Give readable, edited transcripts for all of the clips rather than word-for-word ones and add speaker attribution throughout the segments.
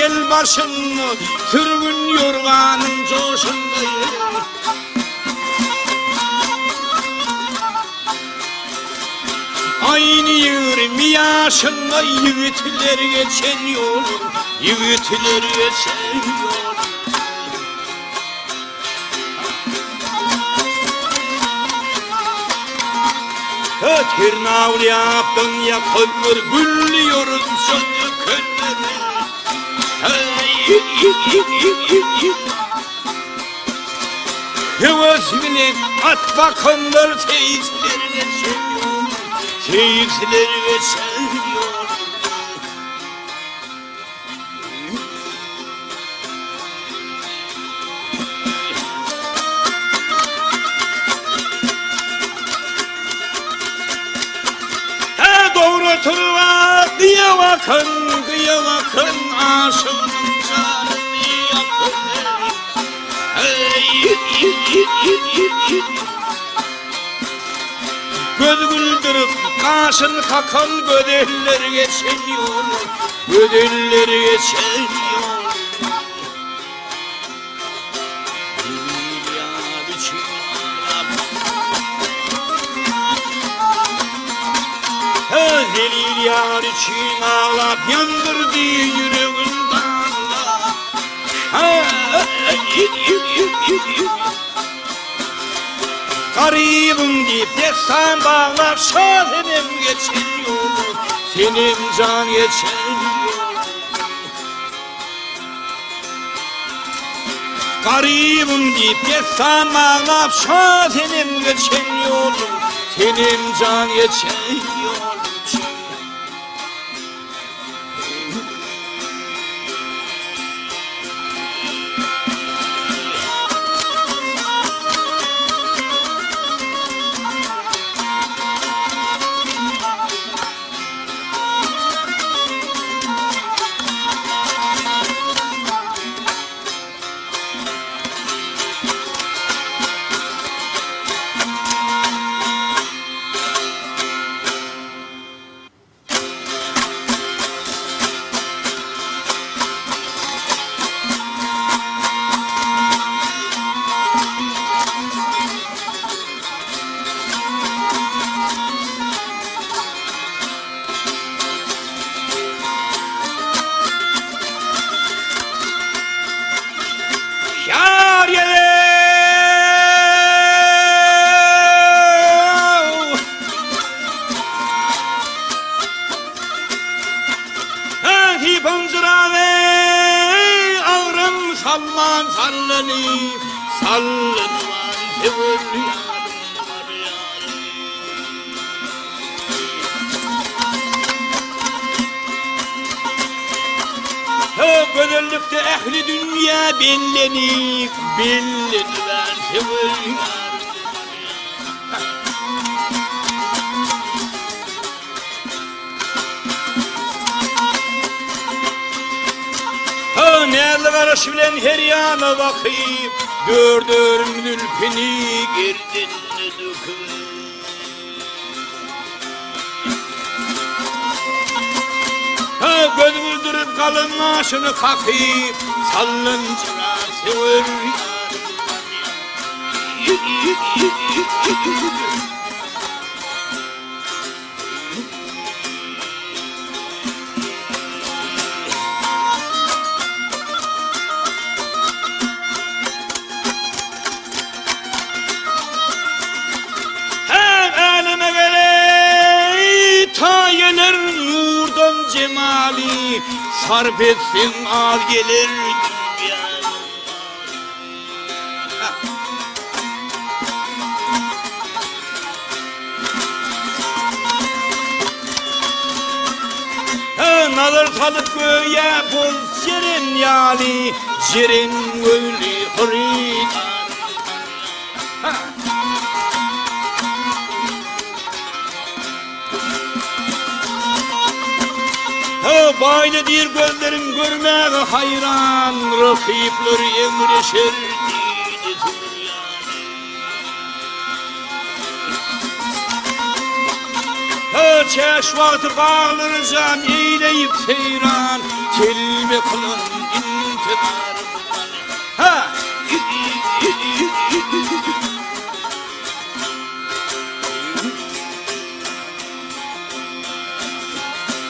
Speaker 1: el başını sürgün yorganın coşundayım. Aynı 20 yaşında yiğitler geçen yol, yiğitler geçen yol. Tırnağı yaptın ya kıllar gülüyoruz sonra kılları. Yavaş bile at bakımlar seyisler geçiyor, seyisler geçiyor. Doğru turva diye bakın, diye bakın, aşığının canını yakın. Göz güldürüp kaşını kakan gödeller geçiyor, gödeller geçiyor. Zelil yar için ağlap yandırdı yüreğin dağlar. Garibim deyip destan bağlar, şadenim geçen yolu, senin can geçen yolu. Garibim deyip destan bağlar, şadenim geçen yolu, senin can geçen yolu. Sallan sallanıp sallanman sevur yarım var yarım. Gözellikte ehli dünya bellenip bellenler sevur yarım. Nerede karış bilen her yana bakayım, dördürüm zülfini girdin döküm. Göz vurdurup kalın aşını kakayım, sallıncılar sever yarım. Tayeler nurdan cemali, sarf etsin al gelir dünyanın. Nazar salıp göğe boz cirin yali, cirin gölü hırıdan. Baylıdır gözlerin görmeye hayran, rakipler emreşer dini süryani. çeş vakti bağlanacağım eyleyip seyran kelime kılın intibarımdan. Ha!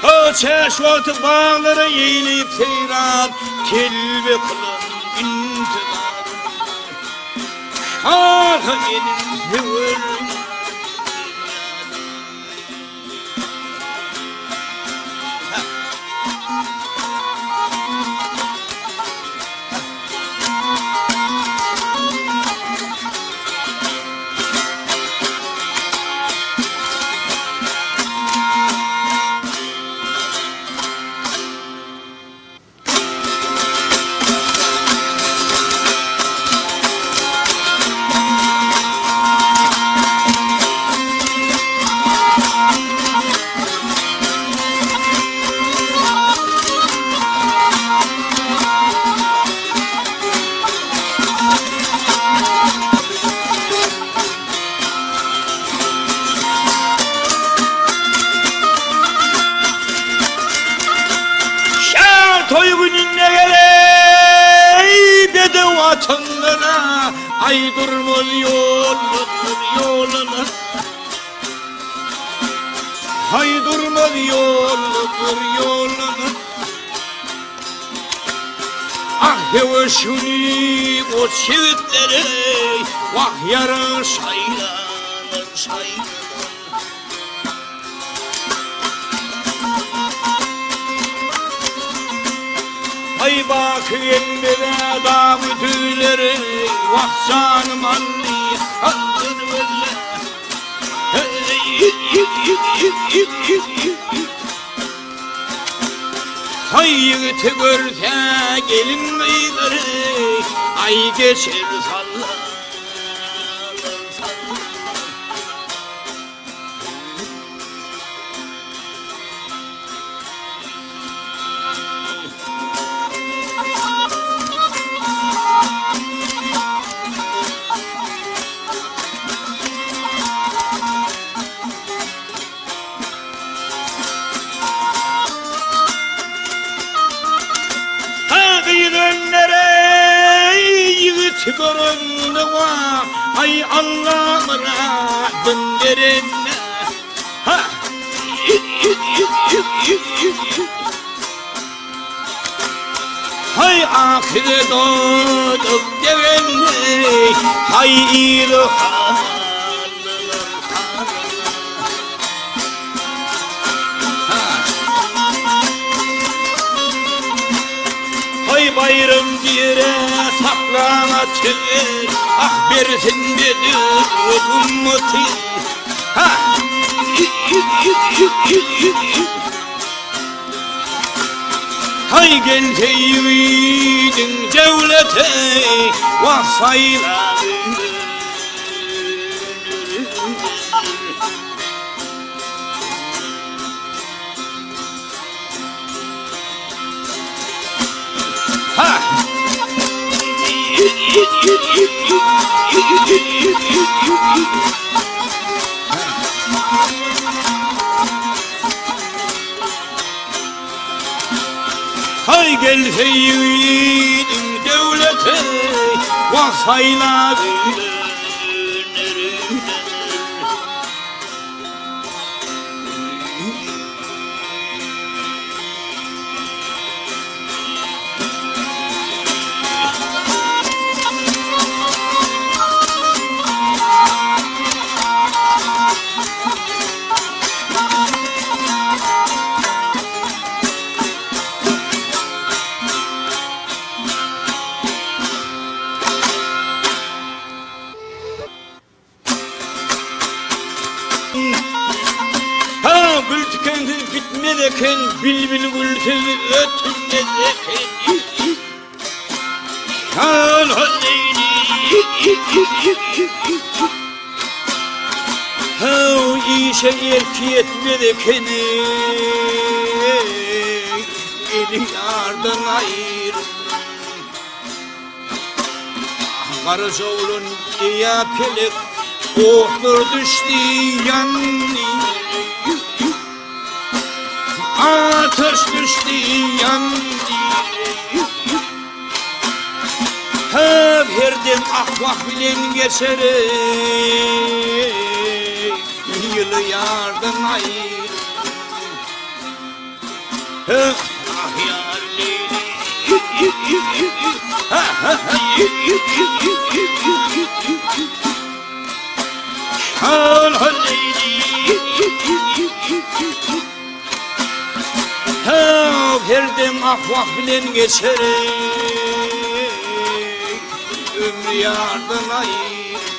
Speaker 1: O çeş vakti bağları eyleyip seyran kelime kılın intibarımdan. Şahı benim severim. Toy gününe geley bedava vatanlara ay durmaz yoluna ay durmaz yoluna ah yavaşuni o çivitlere vah yara saylanır ay bak elmere damı tüyleri vah canım anne hakkın velle ay yigiti görse gelin meyleri ay geçer sallar çıkarın var ay Allah'ına döndürün ha hay ahiret doğdum devenle hay ilhan hay bayram dire saklanatır ah bersin dedi ümmeti ha hay gelse yiğidin devlete vasaylar ha hay gelse yiğidin devlete vasaylar bitmedeken bilbil gülsüz ötmedeken şan haleyni hav işe erki etmedeken eli yardan ayır Karıca olun diye pelek Oğdur düştü yanni ateş düştü yandı. Hep herdim ahvah bilen geçerek yılı yardan ayır. Ah yar Leyli. Şan Leyli. Hep herdim ahvah bilen geçerek ömrü yardan ayır.